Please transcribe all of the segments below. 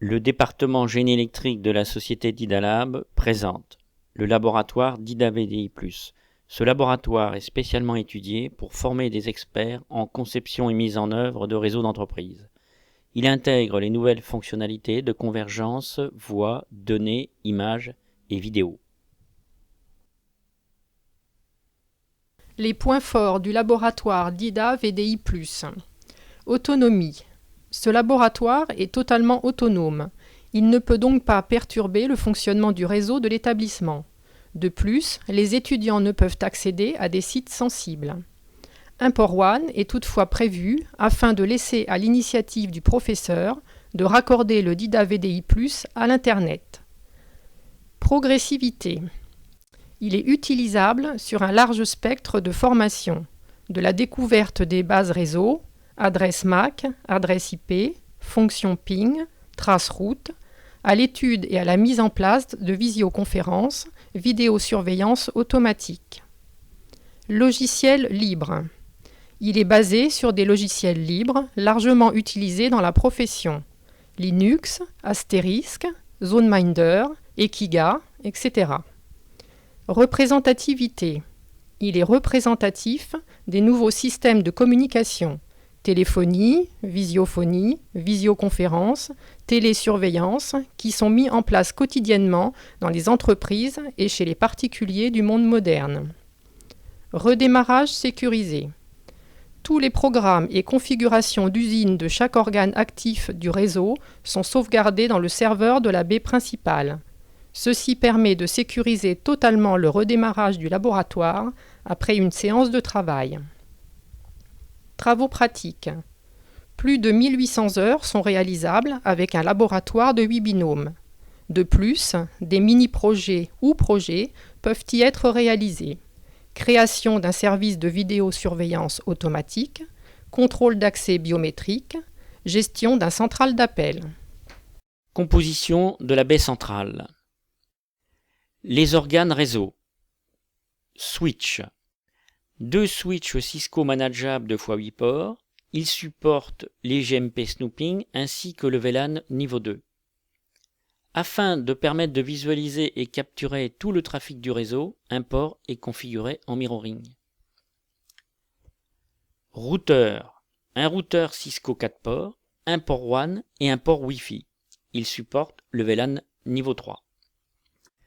Le département génie électrique de la société Didalab présente le laboratoire DIDA-VDI+. Ce laboratoire est spécialement étudié pour former des experts en conception et mise en œuvre de réseaux d'entreprise. Il intègre les nouvelles fonctionnalités de convergence, voix, données, images et vidéos. Les points forts du laboratoire DIDA-VDI+. Autonomie. Ce laboratoire est totalement autonome. Il ne peut donc pas perturber le fonctionnement du réseau de l'établissement. De plus, les étudiants ne peuvent accéder à des sites sensibles. Un port WAN est toutefois prévu afin de laisser à l'initiative du professeur de raccorder le DIDA-VDI+ à l'Internet. Progressivité. Il est utilisable sur un large spectre de formations, de la découverte des bases réseau, adresse MAC, adresse IP, fonction ping, trace route, à l'étude et à la mise en place de visioconférences, vidéosurveillance automatique. Logiciel libre. Il est basé sur des logiciels libres largement utilisés dans la profession. Linux, Asterisk, ZoneMinder, Ekiga, etc. Représentativité. Il est représentatif des nouveaux systèmes de communication. Téléphonie, visiophonie, visioconférence, télésurveillance, qui sont mis en place quotidiennement dans les entreprises et chez les particuliers du monde moderne. Redémarrage sécurisé. Tous les programmes et configurations d'usine de chaque organe actif du réseau sont sauvegardés dans le serveur de la baie principale. Ceci permet de sécuriser totalement le redémarrage du laboratoire après une séance de travail. Travaux pratiques. Plus de 1800 heures sont réalisables avec un laboratoire de 8 binômes. De plus, des mini-projets ou projets peuvent y être réalisés. Création d'un service de vidéosurveillance automatique, contrôle d'accès biométrique, gestion d'un central d'appel. Composition de la baie centrale. Les organes réseau. Switch. 2 switches Cisco manageables de x8 ports. Ils supportent les GMP snooping ainsi que le VLAN niveau 2. Afin de permettre de visualiser et capturer tout le trafic du réseau, un port est configuré en mirroring. Routeur. Un routeur Cisco 4 ports, un port WAN et un port Wi-Fi. Il supporte le VLAN niveau 3.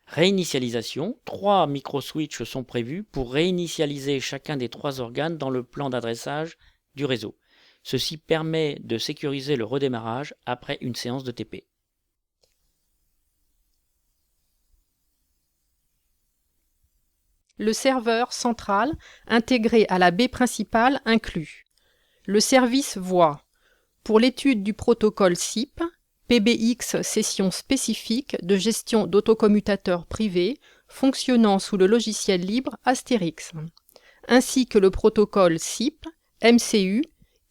Réinitialisation. 3 microswitches sont prévus pour réinitialiser chacun des 3 organes dans le plan d'adressage du réseau. Ceci permet de sécuriser le redémarrage après une séance de TP. Le serveur central intégré à la baie principale inclut le service voix pour l'étude du protocole SIP, PBX session spécifique de gestion d'autocommutateurs privés fonctionnant sous le logiciel libre Asterix, ainsi que le protocole SIP, MCU,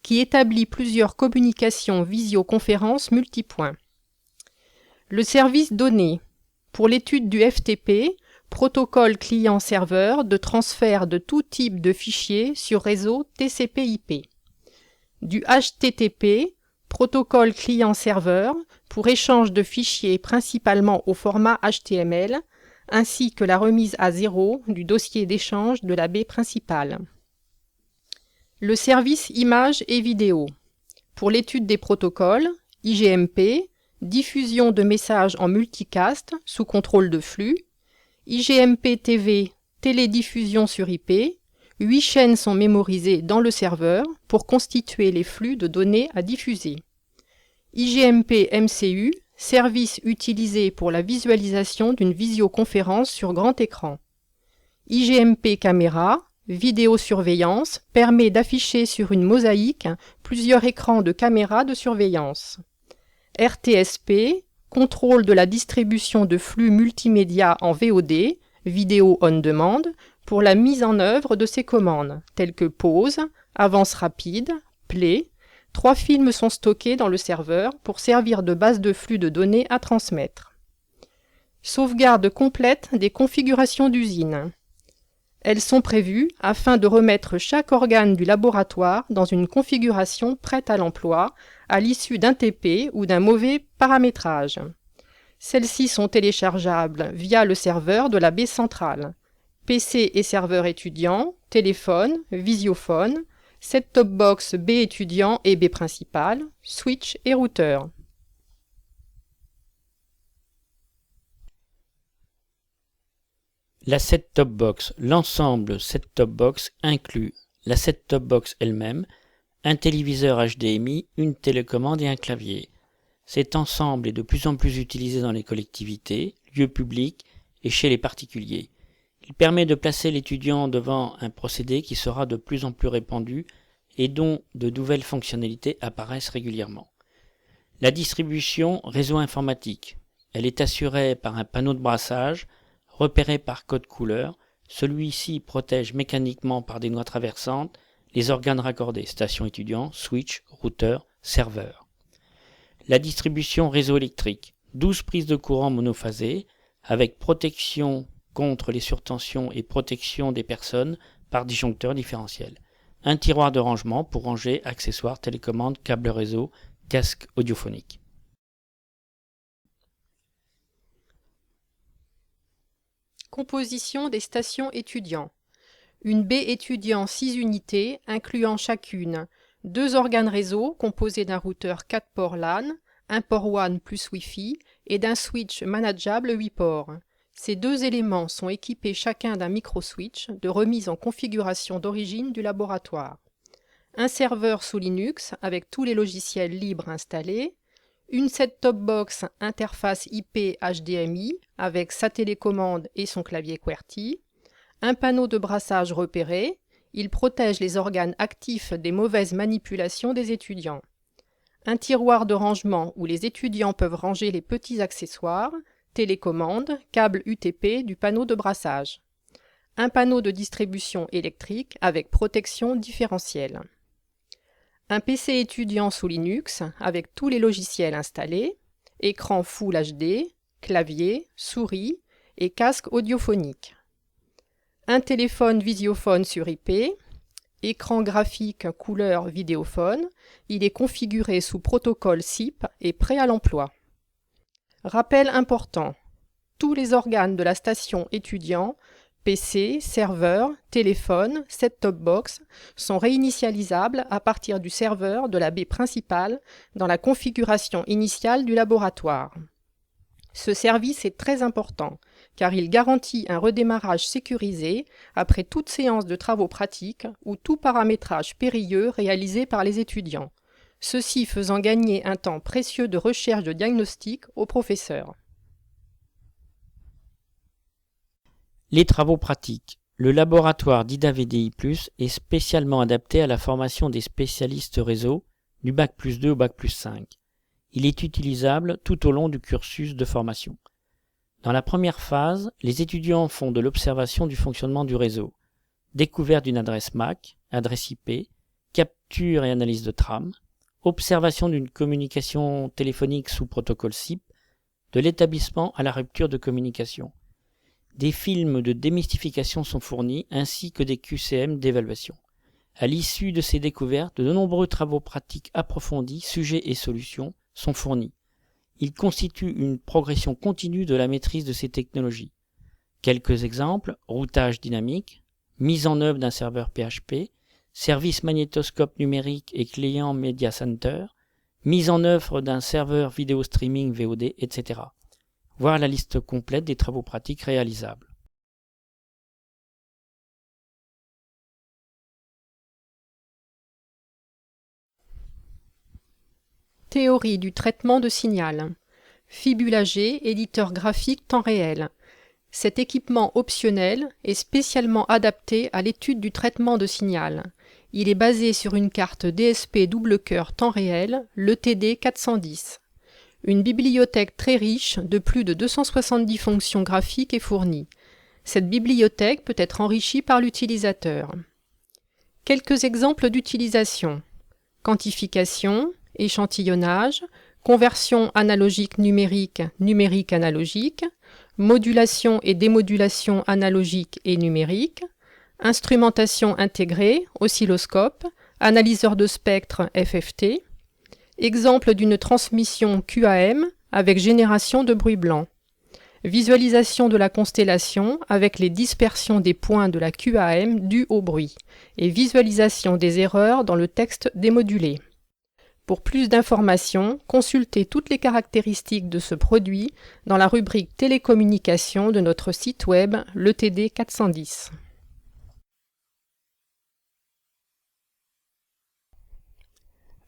qui établit plusieurs communications visioconférences multipoints. Le service données pour l'étude du FTP, protocole client-serveur de transfert de tout type de fichiers sur réseau TCP/IP. Du HTTP, protocole client-serveur pour échange de fichiers principalement au format HTML, ainsi que la remise à zéro du dossier d'échange de la baie principale. Le service images et vidéo pour l'étude des protocoles, IGMP, diffusion de messages en multicast sous contrôle de flux, IGMP TV, télédiffusion sur IP, 8 chaînes sont mémorisées dans le serveur pour constituer les flux de données à diffuser. IGMP MCU, service utilisé pour la visualisation d'une visioconférence sur grand écran. IGMP caméra, vidéosurveillance, permet d'afficher sur une mosaïque plusieurs écrans de caméras de surveillance. RTSP, contrôle de la distribution de flux multimédia en VOD, vidéo on demand, pour la mise en œuvre de ces commandes, telles que pause, avance rapide, play. 3 films sont stockés dans le serveur pour servir de base de flux de données à transmettre. Sauvegarde complète des configurations d'usine. Elles sont prévues afin de remettre chaque organe du laboratoire dans une configuration prête à l'emploi à l'issue d'un TP ou d'un mauvais paramétrage. Celles-ci sont téléchargeables via le serveur de la baie centrale. PC et serveur étudiant, téléphone, visiophone, set-top box baie étudiant et baie principale, switch et routeur. La set-top box. L'ensemble set-top box inclut la set-top box elle-même, un téléviseur HDMI, une télécommande et un clavier. Cet ensemble est de plus en plus utilisé dans les collectivités, lieux publics et chez les particuliers. Il permet de placer l'étudiant devant un procédé qui sera de plus en plus répandu et dont de nouvelles fonctionnalités apparaissent régulièrement. La distribution réseau informatique. Elle est assurée par un panneau de brassage repéré par code couleur. Celui-ci protège mécaniquement par des noix traversantes les organes raccordés, station étudiant, switch, routeur, serveur. La distribution réseau électrique. 12 prises de courant monophasées avec protection contre les surtensions et protection des personnes par disjoncteur différentiel. Un tiroir de rangement pour ranger accessoires, télécommande, câble réseau, casque audiophonique. Composition des stations étudiants. Une baie étudiant 6 unités, incluant chacune 2 organes réseau composés d'un routeur 4 ports LAN, un port WAN plus Wi-Fi et d'un switch manageable 8 ports. Ces 2 éléments sont équipés chacun d'un micro-switch de remise en configuration d'origine du laboratoire. Un serveur sous Linux avec tous les logiciels libres installés, une set-top box interface IP HDMI avec sa télécommande et son clavier QWERTY, un panneau de brassage repéré, il protège les organes actifs des mauvaises manipulations des étudiants. Un tiroir de rangement où les étudiants peuvent ranger les petits accessoires, télécommande, câble UTP du panneau de brassage. Un panneau de distribution électrique avec protection différentielle. Un PC étudiant sous Linux avec tous les logiciels installés, écran Full HD, clavier, souris et casque audiophonique. Un téléphone visiophone sur IP, écran graphique couleur vidéophone, il est configuré sous protocole SIP et prêt à l'emploi. Rappel important, tous les organes de la station étudiant, PC, serveur, téléphone, set-top box, sont réinitialisables à partir du serveur de la baie principale dans la configuration initiale du laboratoire. Ce service est très important car il garantit un redémarrage sécurisé après toute séance de travaux pratiques ou tout paramétrage périlleux réalisé par les étudiants, ceci faisant gagner un temps précieux de recherche de diagnostic aux professeurs. Les travaux pratiques. Le laboratoire d'IDA-VDI+, est spécialement adapté à la formation des spécialistes réseau du Bac+2 au Bac+5. Il est utilisable tout au long du cursus de formation. Dans la première phase, les étudiants font de l'observation du fonctionnement du réseau, découverte d'une adresse MAC, adresse IP, capture et analyse de trame, observation d'une communication téléphonique sous protocole SIP, de l'établissement à la rupture de communication. Des films de démystification sont fournis ainsi que des QCM d'évaluation. À l'issue de ces découvertes, de nombreux travaux pratiques approfondis, sujets et solutions sont fournis. Ils constituent une progression continue de la maîtrise de ces technologies. Quelques exemples: routage dynamique, mise en œuvre d'un serveur PHP, service magnétoscope numérique et client Media Center, mise en œuvre d'un serveur vidéo streaming VOD, etc. Voir la liste complète des travaux pratiques réalisables. Théorie du traitement de signal. Fibula G, éditeur graphique temps réel. Cet équipement optionnel est spécialement adapté à l'étude du traitement de signal. Il est basé sur une carte DSP double cœur temps réel, l'ETD 410. Une bibliothèque très riche de plus de 270 fonctions graphiques est fournie. Cette bibliothèque peut être enrichie par l'utilisateur. Quelques exemples d'utilisation. Quantification, échantillonnage, conversion analogique numérique, numérique analogique, modulation et démodulation analogique et numérique, instrumentation intégrée, oscilloscope, analyseur de spectre FFT, Exemple d'une transmission QAM avec génération de bruit blanc. Visualisation de la constellation avec les dispersions des points de la QAM dues au bruit. Et visualisation des erreurs dans le texte démodulé. Pour plus d'informations, consultez toutes les caractéristiques de ce produit dans la rubrique télécommunications de notre site web, l'ETD 410.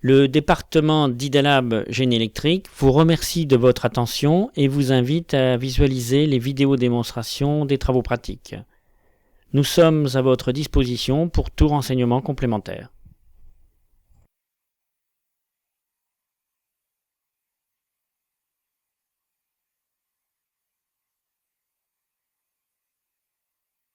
Le département d'Idalab Génie électrique vous remercie de votre attention et vous invite à visualiser les vidéos démonstrations des travaux pratiques. Nous sommes à votre disposition pour tout renseignement complémentaire.